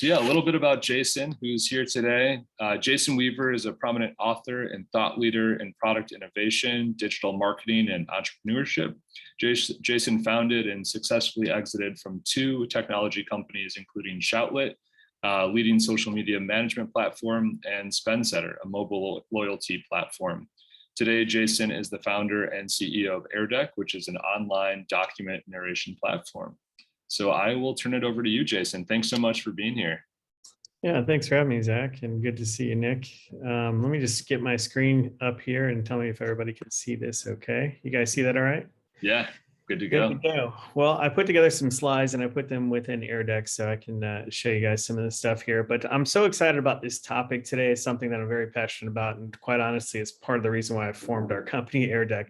So yeah, a little bit about Jason, who's here today. Jason Weaver is a prominent author and thought leader in product innovation, digital marketing, and entrepreneurship. Jason founded and successfully exited from 2 technology companies, including Shoutlet, leading social media management platform, and SpendSetter, a mobile loyalty platform. Today, Jason is the founder and CEO of Airdeck, which is an online document narration platform. So I will turn it over to you, Jason. Thanks so much for being here. Yeah, thanks for having me, Zach, and good to see you, Nick. Let me just get my screen up here and tell me if everybody can see this okay. You guys see that all right? Yeah, good to go. Well, I put together some slides and I put them within Airdeck so I can show you guys some of the stuff here. But I'm so excited about this topic today. It's something that I'm very passionate about. And quite honestly, it's part of the reason why I formed our company, Airdeck,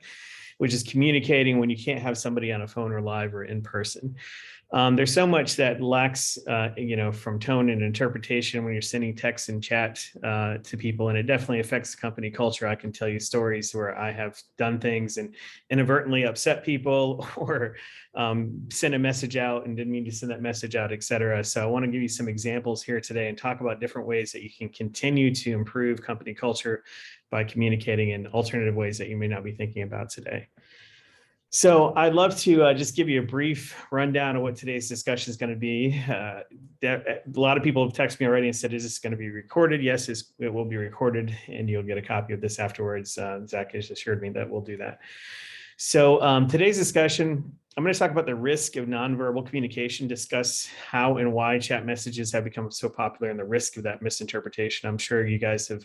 which is communicating when you can't have somebody on a phone or live or in person. There's so much that lacks, from tone and interpretation when you're sending text and chat to people, and it definitely affects the company culture. I can tell you stories where I have done things and inadvertently upset people or sent a message out and didn't mean to send that message out, et cetera. So I want to give you some examples here today and talk about different ways that you can continue to improve company culture by communicating in alternative ways that you may not be thinking about today. So I'd love to just give you a brief rundown of what today's discussion is going to be. A lot of people have texted me already and said, is this going to be recorded? Yes, it will be recorded, and you'll get a copy of this afterwards. Zach has assured me that we'll do that. So today's discussion, I'm going to talk about the risk of nonverbal communication, discuss how and why chat messages have become so popular and the risk of that misinterpretation. I'm sure you guys have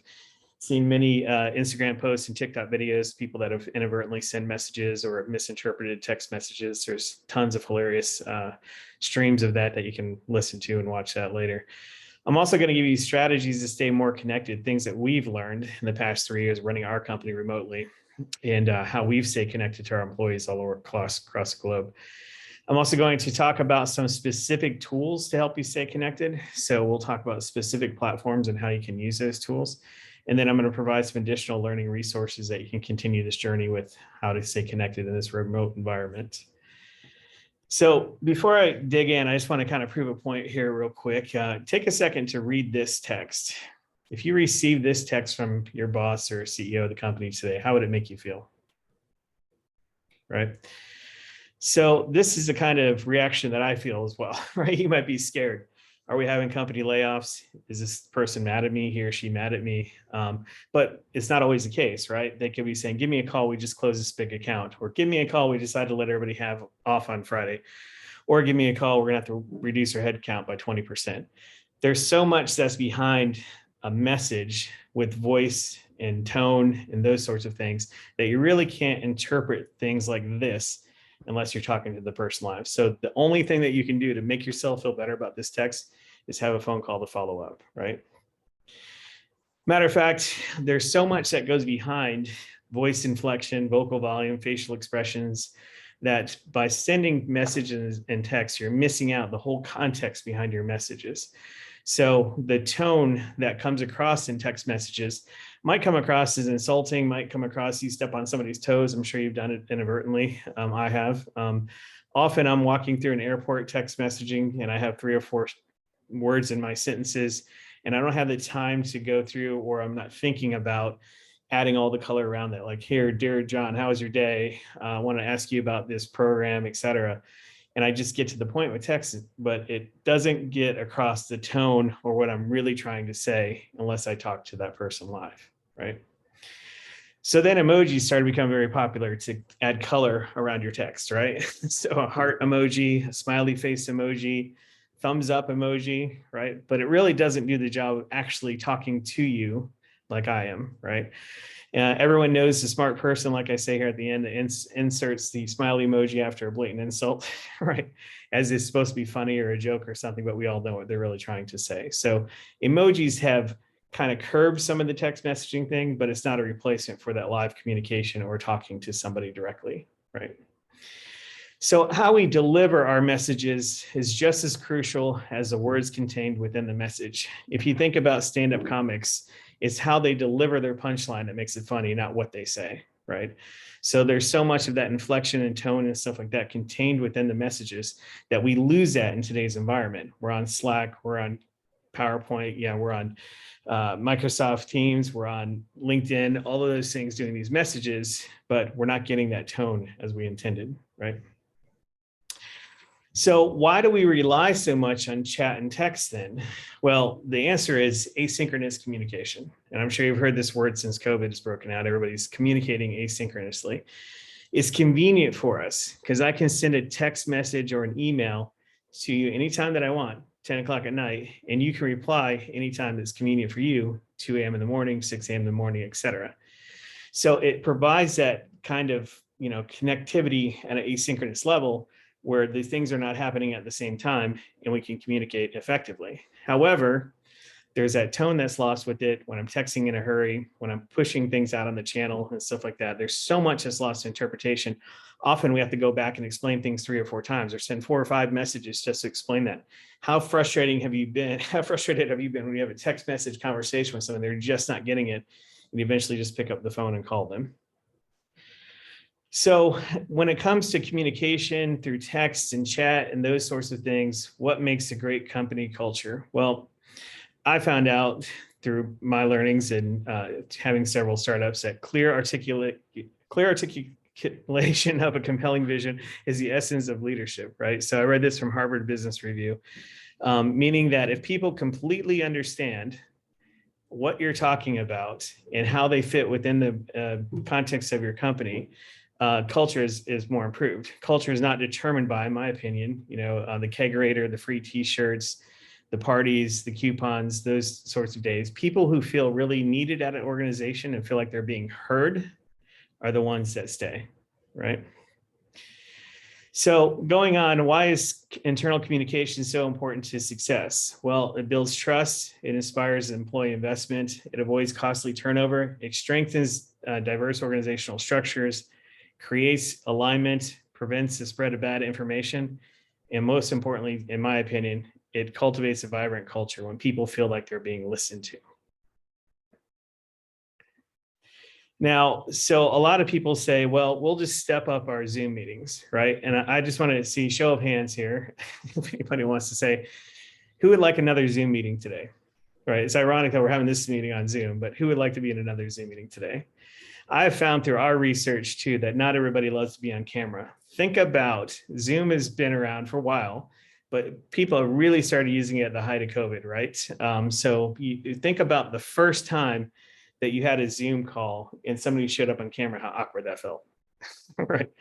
seen many Instagram posts and TikTok videos, people that have inadvertently sent messages or misinterpreted text messages. There's tons of hilarious streams of that you can listen to and watch that later. I'm also going to give you strategies to stay more connected, things that we've learned in the past 3 years running our company remotely, and how we've stayed connected to our employees all over across the globe. I'm also going to talk about some specific tools to help you stay connected. So we'll talk about specific platforms and how you can use those tools. And then I'm going to provide some additional learning resources that you can continue this journey with how to stay connected in this remote environment. So before I dig in, I just want to kind of prove a point here real quick. Take a second to read this text. If you receive this text from your boss or CEO of the company today, how would it make you feel? Right? So this is the kind of reaction that I feel as well, right? You might be scared. Are we having company layoffs? Is this person mad at me? He or she mad at me? But it's not always the case, right? They could be saying, give me a call. We just closed this big account. Or give me a call. We decided to let everybody have off on Friday. Or give me a call. We're going to have to reduce our head count by 20%. There's so much that's behind a message with voice and tone and those sorts of things that you really can't interpret things like this unless you're talking to the person live. So the only thing that you can do to make yourself feel better about this text is have a phone call to follow up, right? Matter of fact, there's so much that goes behind voice inflection, vocal volume, facial expressions, that by sending messages and text, you're missing out the whole context behind your messages. So the tone that comes across in text messages might come across as insulting, might come across you step on somebody's toes. I'm sure you've done it inadvertently. I have. Often I'm walking through an airport text messaging and I have 3 or 4 words in my sentences and I don't have the time to go through, or I'm not thinking about adding all the color around that. Like, here, dear John, how was your day? I want to ask you about this program, etc. And I just get to the point with text, but it doesn't get across the tone or what I'm really trying to say unless I talk to that person live, right? So then emojis started to become very popular to add color around your text, right? So a heart emoji, a smiley face emoji, thumbs up emoji, right? But it really doesn't do the job of actually talking to you like I am, right? Everyone knows the smart person, like I say here at the end, that inserts the smiley emoji after a blatant insult, right? As it's supposed to be funny or a joke or something, but we all know what they're really trying to say. So emojis have kind of curbed some of the text messaging thing, but it's not a replacement for that live communication or talking to somebody directly, right? So how we deliver our messages is just as crucial as the words contained within the message. If you think about stand-up comics, it's how they deliver their punchline that makes it funny, not what they say, right? So there's so much of that inflection and tone and stuff like that contained within the messages that we lose that in today's environment. We're on Slack, we're on PowerPoint. Yeah, we're on Microsoft Teams, we're on LinkedIn, all of those things doing these messages, but we're not getting that tone as we intended, right? So why do we rely so much on chat and text then? Well, the answer is asynchronous communication. And I'm sure you've heard this word since COVID has broken out. Everybody's communicating asynchronously. It's convenient for us because I can send a text message or an email to you anytime that I want, 10 o'clock at night, and you can reply anytime that's convenient for you, 2 a.m. in the morning, 6 a.m. in the morning, et cetera. So it provides that kind of, connectivity at an asynchronous level where the things are not happening at the same time and we can communicate effectively. However, there's that tone that's lost with it when I'm texting in a hurry, when I'm pushing things out on the channel and stuff like that. There's so much that's lost to interpretation. Often we have to go back and explain things 3 or 4 times or send 4 or 5 messages just to explain that. How frustrating have you been? How frustrated have you been when you have a text message conversation with someone, they're just not getting it, and you eventually just pick up the phone and call them? So when it comes to communication through text and chat and those sorts of things, what makes a great company culture? Well, I found out through my learnings and having several startups that clear articulation of a compelling vision is the essence of leadership, right? So I read this from Harvard Business Review, meaning that if people completely understand what you're talking about and how they fit within the context of your company, culture is more improved. Culture is not determined by, in my opinion, the kegerator, the free t-shirts, the parties, the coupons, those sorts of days. People who feel really needed at an organization and feel like they're being heard are the ones that stay, right? So going on, why is internal communication so important to success? Well, it builds trust, it inspires employee investment, it avoids costly turnover, it strengthens diverse organizational structures, creates alignment, prevents the spread of bad information, and most importantly, in my opinion, it cultivates a vibrant culture when people feel like they're being listened to. Now, so a lot of people say, well, we'll just step up our Zoom meetings, right? And I just want to see show of hands here. If anybody wants to say, who would like another Zoom meeting today, right? It's ironic that we're having this meeting on Zoom, but who would like to be in another Zoom meeting today? I've found through our research too, that not everybody loves to be on camera. Think about Zoom has been around for a while, but people really started using it at the height of COVID, right? So you think about the first time that you had a Zoom call and somebody showed up on camera, how awkward that felt, right?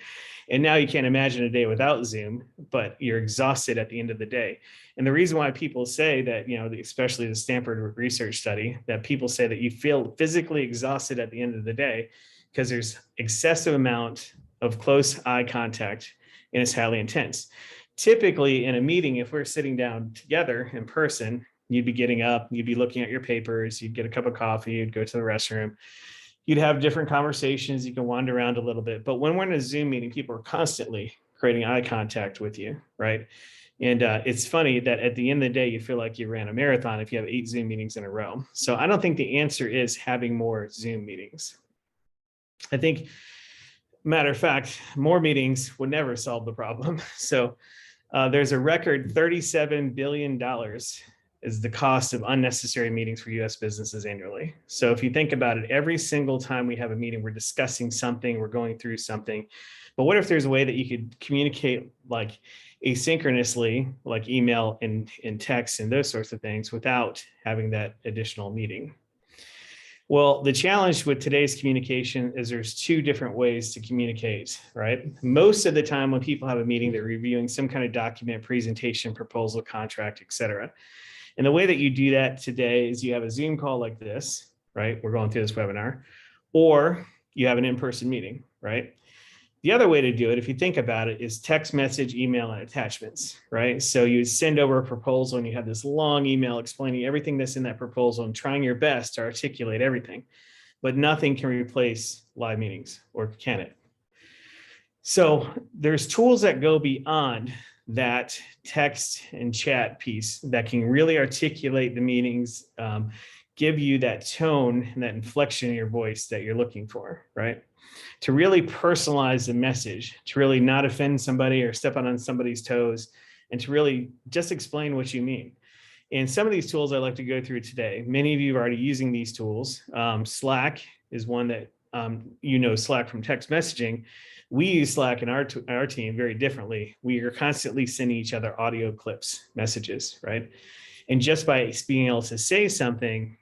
And now you can't imagine a day without Zoom, but you're exhausted at the end of the day. And the reason why people say that, especially the Stanford research study, that people say that you feel physically exhausted at the end of the day, because there's excessive amount of close eye contact and it's highly intense. Typically in a meeting, if we're sitting down together in person, you'd be getting up, you'd be looking at your papers, you'd get a cup of coffee, you'd go to the restroom, you'd have different conversations, you can wander around a little bit. But when we're in a Zoom meeting, people are constantly creating eye contact with you, right? And it's funny that at the end of the day, you feel like you ran a marathon if you have 8 Zoom meetings in a row. So I don't think the answer is having more Zoom meetings. I think, matter of fact, more meetings would never solve the problem. So there's a record $37 billion is the cost of unnecessary meetings for US businesses annually. So if you think about it, every single time we have a meeting, we're discussing something, we're going through something. But what if there's a way that you could communicate like asynchronously, like email and text and those sorts of things without having that additional meeting? Well, the challenge with today's communication is there's 2 different ways to communicate, right? Most of the time when people have a meeting, they're reviewing some kind of document, presentation, proposal, contract, et cetera. And the way that you do that today is you have a Zoom call like this, right? We're going through this webinar, or you have an in-person meeting, right? The other way to do it, if you think about it, is text message, email, and attachments, right? So you send over a proposal and you have this long email explaining everything that's in that proposal and trying your best to articulate everything, but nothing can replace live meetings, or can it? So there's tools that go beyond that text and chat piece that can really articulate the meetings, give you that tone and that inflection in your voice that you're looking for, right? To really personalize the message, to really not offend somebody or step on somebody's toes, and to really just explain what you mean. And some of these tools I'd like to go through today. Many of you are already using these tools. Slack is one that, Slack from text messaging. We use Slack in our team very differently. We are constantly sending each other audio clips, messages, right? And just by being able to say something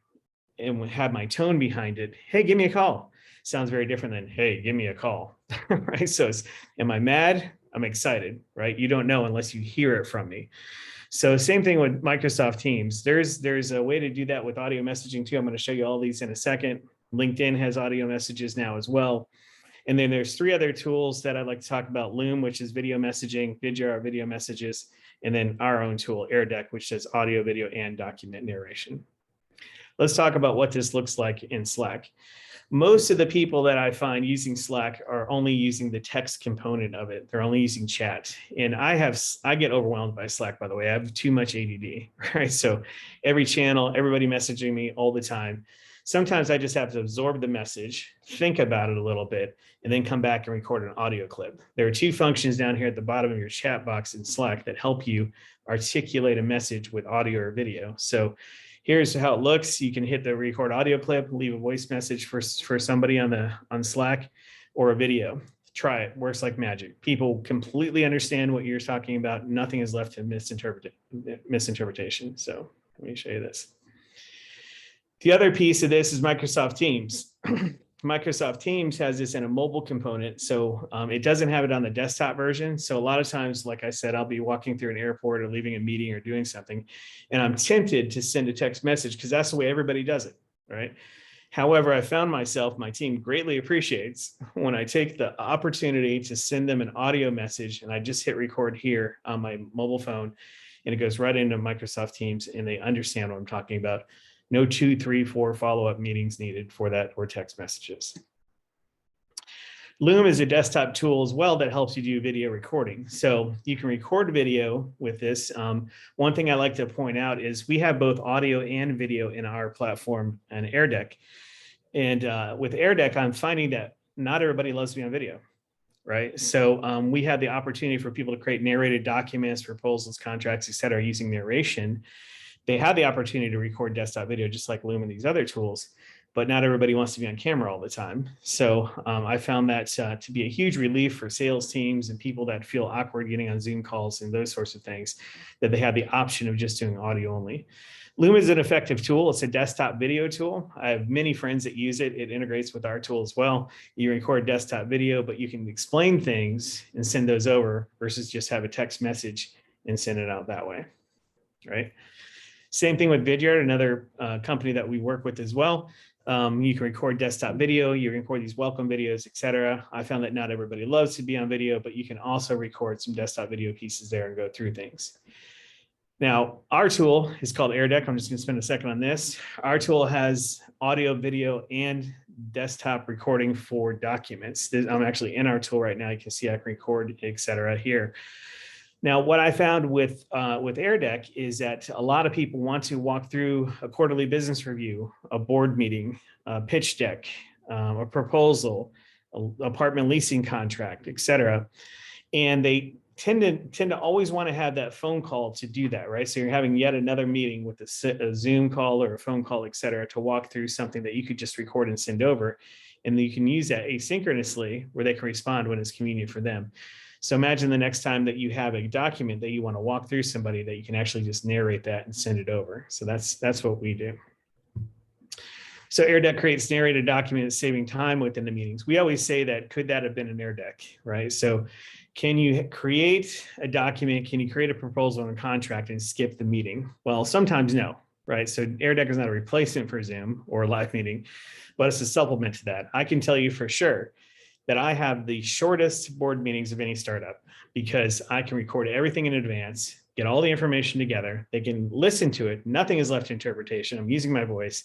and have my tone behind it, hey, give me a call, sounds very different than, hey, give me a call, right? So am I mad? I'm excited, right? You don't know unless you hear it from me. So same thing with Microsoft Teams. There's a way to do that with audio messaging too. I'm going to show you all these in a second. LinkedIn has audio messages now as well. And then there's 3 other tools that I'd like to talk about: Loom, which is video messaging, Vidjar, video messages, and then our own tool, Airdeck, which does audio, video, and document narration. Let's talk about what this looks like in Slack. Most of the people that I find using Slack are only using the text component of it. They're only using chat. And I get overwhelmed by Slack, by the way. I have too much ADD, right? So every channel, everybody messaging me all the time. Sometimes I just have to absorb the message, think about it a little bit, and then come back and record an audio clip. There are 2 functions down here at the bottom of your chat box in Slack that help you articulate a message with audio or video. So here's how it looks. You can hit the record audio clip, leave a voice message for somebody on Slack, or a video. Try it, works like magic. People completely understand what you're talking about. Nothing is left to misinterpretation. So let me show you this. The other piece of this is Microsoft Teams. Microsoft Teams has this in a mobile component, so it doesn't have it on the desktop version. So a lot of times, like I said, I'll be walking through an airport or leaving a meeting or doing something, and I'm tempted to send a text message because that's the way everybody does it, right? However, I found myself, my team greatly appreciates when I take the opportunity to send them an audio message, and I just hit record here on my mobile phone, and it goes right into Microsoft Teams, and they understand what I'm talking about. No 2, 3, 4 follow-up meetings needed for that, or text messages. Loom is a desktop tool as well that helps you do video recording. So you can record video with this. One thing I like to point out is we have both audio and video in our platform and Airdeck. And with Airdeck, I'm finding that not everybody loves to be on video, right? So we have the opportunity for people to create narrated documents, proposals, contracts, et cetera, using narration. They have the opportunity to record desktop video just like Loom and these other tools, but not everybody wants to be on camera all the time. So I found that to be a huge relief for sales teams and people that feel awkward getting on Zoom calls and those sorts of things, that they have the option of just doing audio only. Loom is an effective tool. It's a desktop video tool. I have many friends that use it. It integrates with our tool as well. You record desktop video, but you can explain things and send those over versus just have a text message and send it out that way, right? Same thing with Vidjar, another company that we work with as well. You can record desktop video, you can record these welcome videos, et cetera. I found that not everybody loves to be on video, but you can also record some desktop video pieces there and go through things. Now, our tool is called Airdeck. I'm just going to spend a second on this. Our tool has audio, video, and desktop recording for documents. I'm actually in our tool right now. You can see I can record, et cetera, here. Now, what I found with Airdeck is that a lot of people want to walk through a quarterly business review, a board meeting, a pitch deck, a proposal, an apartment leasing contract, et cetera. And they tend to always want to have that phone call to do that, right? So you're having yet another meeting with a Zoom call or a phone call, et cetera, to walk through something that you could just record and send over. And you can use that asynchronously where they can respond when it's convenient for them. So imagine the next time that you have a document that you want to walk through somebody, that you can actually just narrate that and send it over. So that's what we do. So Airdeck creates narrated documents, saving time within the meetings. We always say that, could that have been an Airdeck, right? So can you create a document? Can you create a proposal and a contract and skip the meeting? Well, sometimes no, right? So Airdeck is not a replacement for Zoom or a live meeting, but it's a supplement to that. I can tell you for sure that I have the shortest board meetings of any startup because I can record everything in advance, get all the information together. They can listen to it. Nothing is left to interpretation. I'm using my voice.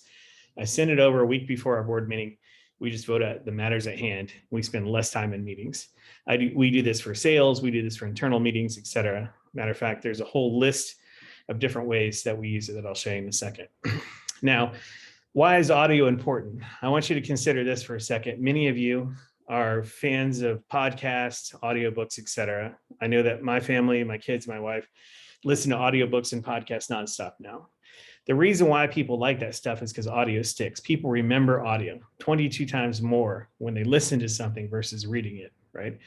I send it over a week before our board meeting. We just vote at the matters at hand. We spend less time in meetings. We do this for sales. We do this for internal meetings, et cetera. Matter of fact, there's a whole list of different ways that we use it that I'll show you in a second. Now, why is audio important? I want you to consider this for a second. Many of you are fans of podcasts, audiobooks, et cetera. I know that my family, my kids, my wife, listen to audiobooks and podcasts nonstop now. The reason why people like that stuff is because audio sticks. People remember audio 22 times more when they listen to something versus reading it, right?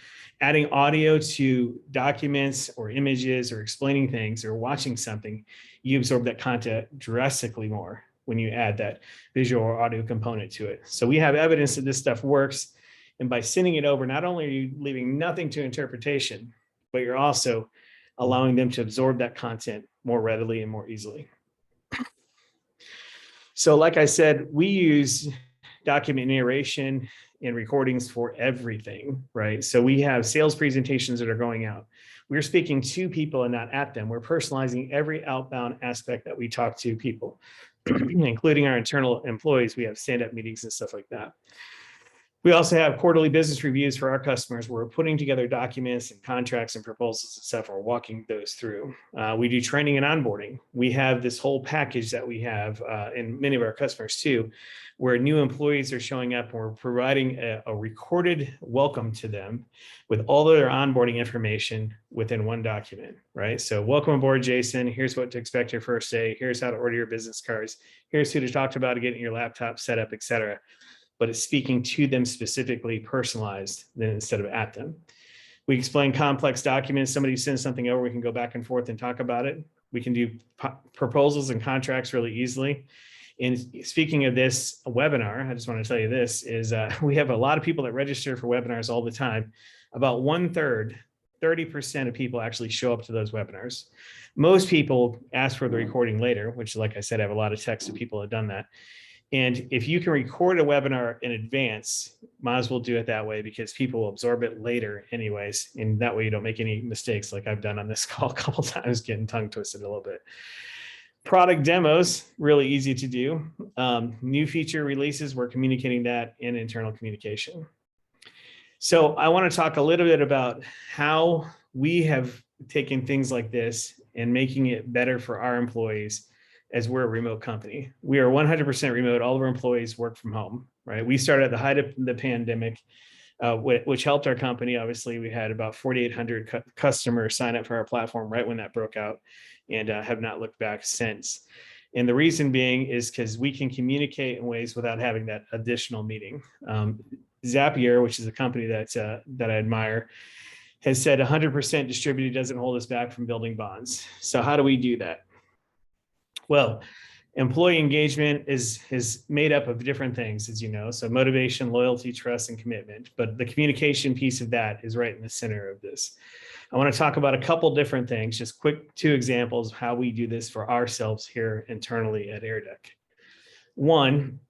Adding audio to documents or images or explaining things or watching something, you absorb that content drastically more when you add that visual or audio component to it. So we have evidence that this stuff works. And by sending it over, not only are you leaving nothing to interpretation, but you're also allowing them to absorb that content more readily and more easily. So like I said, we use document narration and recordings for everything, right? So we have sales presentations that are going out. We're speaking to people and not at them. We're personalizing every outbound aspect that we talk to people, including our internal employees. We have stand-up meetings and stuff like that. We also have quarterly business reviews for our customers. We're putting together documents and contracts and proposals and stuff. We're walking those through. We do training and onboarding. We have this whole package that we have in many of our customers too, where new employees are showing up and we're providing a recorded welcome to them with all of their onboarding information within one document, right? So welcome aboard, Jason. Here's what to expect your first day. Here's how to order your business cards. Here's who to talk about getting your laptop set up, et cetera. But it's speaking to them specifically, personalized, then instead of at them. We explain complex documents. Somebody sends something over, we can go back and forth and talk about it. We can do proposals and contracts really easily. And speaking of this webinar, I just want to tell you this is we have a lot of people that register for webinars all the time. About 1/3, 30% of people actually show up to those webinars. Most people ask for the recording later, which, like I said, I have a lot of texts of people that have done that. And if you can record a webinar in advance, might as well do it that way because people will absorb it later anyways. And that way you don't make any mistakes like I've done on this call a couple of times, getting tongue twisted a little bit. Product demos, really easy to do. New feature releases, we're communicating that in internal communication. So I want to talk a little bit about how we have taken things like this and making it better for our employees as we're a remote company. We are 100% remote. All of our employees work from home, right? We started at the height of the pandemic, which helped our company. Obviously, we had about 4,800 customers sign up for our platform right when that broke out and have not looked back since. And the reason being is because we can communicate in ways without having that additional meeting. Zapier, which is a company that I admire, has said 100% distributed doesn't hold us back from building bonds. So how do we do that? Well, employee engagement is made up of different things, as you know. So motivation, loyalty, trust, and commitment. But the communication piece of that is right in the center of this. I want to talk about a couple different things, just quick 2 examples of how we do this for ourselves here internally at Airdeck. One,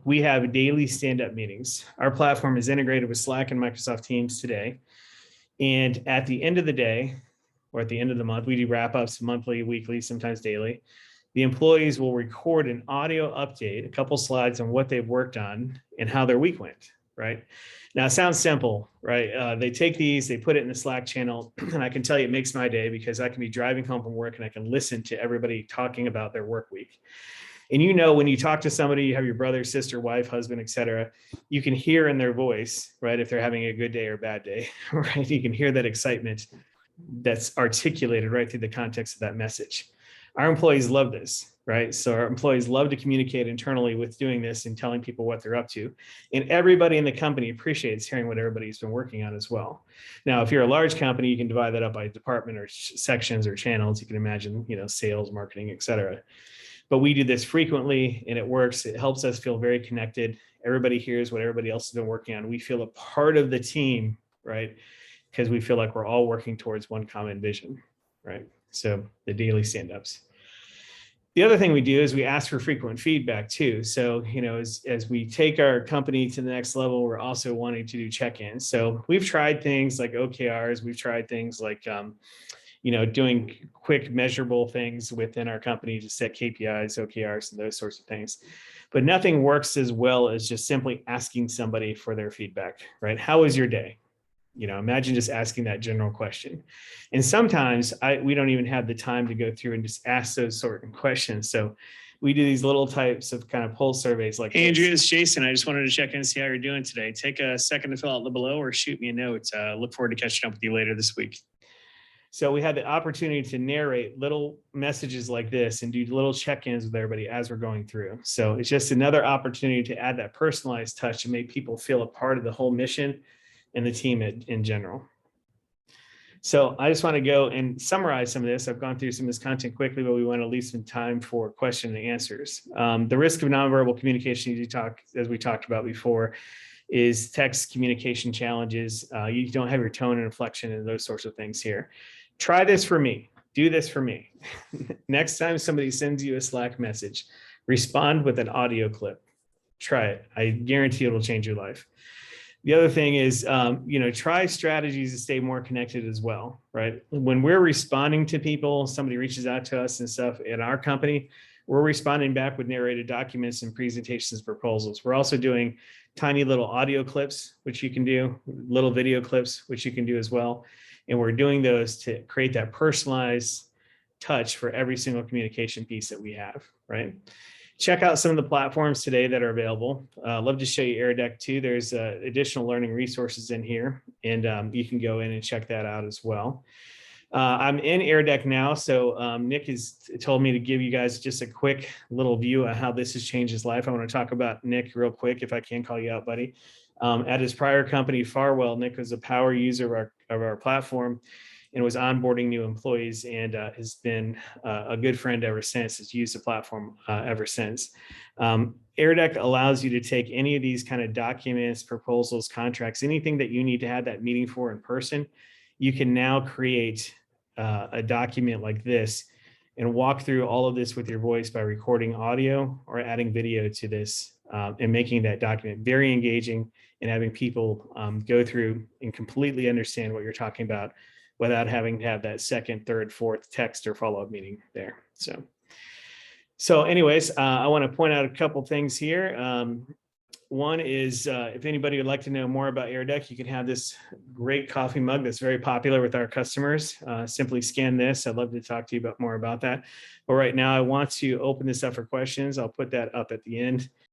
we have daily stand-up meetings. Our platform is integrated with Slack and Microsoft Teams today. And at the end of the day, or at the end of the month, we do wrap-ups monthly, weekly, sometimes daily. The employees will record an audio update, a couple slides on what they've worked on and how their week went, right? Now, it sounds simple, right? They take these, they put it in the Slack channel, and I can tell you it makes my day because I can be driving home from work and I can listen to everybody talking about their work week. And you know, when you talk to somebody, you have your brother, sister, wife, husband, et cetera, you can hear in their voice, right, if they're having a good day or bad day, right? You can hear that excitement that's articulated right through the context of that message. Our employees love this, right? So our employees love to communicate internally with doing this and telling people what they're up to. And everybody in the company appreciates hearing what everybody's been working on as well. Now, if you're a large company, you can divide that up by department or sections or channels. You can imagine, you know, sales, marketing, et cetera. But we do this frequently and it works. It helps us feel very connected. Everybody hears what everybody else has been working on. We feel a part of the team, right? Because we feel like we're all working towards one common vision, right? So the daily stand-ups. The other thing we do is we ask for frequent feedback too. So, you know, as we take our company to the next level, we're also wanting to do check-ins. So we've tried things like OKRs. We've tried things like, you know, doing quick measurable things within our company to set KPIs, OKRs, and those sorts of things. But nothing works as well as just simply asking somebody for their feedback, right? How was your day? You know, imagine just asking that general question. And sometimes we don't even have the time to go through and just ask those sort of questions. So we do these little types of kind of pulse surveys like, hey, Andrea, it's Jason. I just wanted to check in and see how you're doing today. Take a second to fill out the below or shoot me a note. Look forward to catching up with you later this week. So we had the opportunity to narrate little messages like this and do little check-ins with everybody as we're going through. So it's just another opportunity to add that personalized touch and make people feel a part of the whole mission and the team in general. So I just want to go and summarize some of this. I've gone through some of this content quickly, but we want to leave some time for question and answers. The risk of nonverbal communication, as we talked about before, is text communication challenges. You don't have your tone and inflection and those sorts of things here. Try this for me. Do this for me. Next time somebody sends you a Slack message, respond with an audio clip. Try it. I guarantee it'll change your life. The other thing is, try strategies to stay more connected as well, right? When we're responding to people, somebody reaches out to us and stuff in our company, we're responding back with narrated documents and presentations, proposals. We're also doing tiny little audio clips, which you can do, little video clips, which you can do as well. And we're doing those to create that personalized touch for every single communication piece that we have, right? Check out some of the platforms today that are available. Love to show you Airdeck too. There's additional learning resources in here, and you can go in and check that out as well. I'm in Airdeck now, so Nick has told me to give you guys just a quick little view of how this has changed his life. I want to talk about Nick real quick, if I can call you out, buddy. At his prior company, Farwell, Nick was a power user of our platform and was onboarding new employees, and has been a good friend ever since. Has used the platform ever since. Airdeck allows you to take any of these kind of documents, proposals, contracts, anything that you need to have that meeting for in person. You can now create a document like this and walk through all of this with your voice by recording audio or adding video to this, and making that document very engaging and having people go through and completely understand what you're talking about without having to have that second, third, fourth text or follow-up meeting there. So anyways, I want to point out a couple things here. One is, if anybody would like to know more about Airdeck, you can have this great coffee mug that's very popular with our customers. Simply scan this. I'd love to talk to you more about that. But right now, I want to open this up for questions. I'll put that up at the end.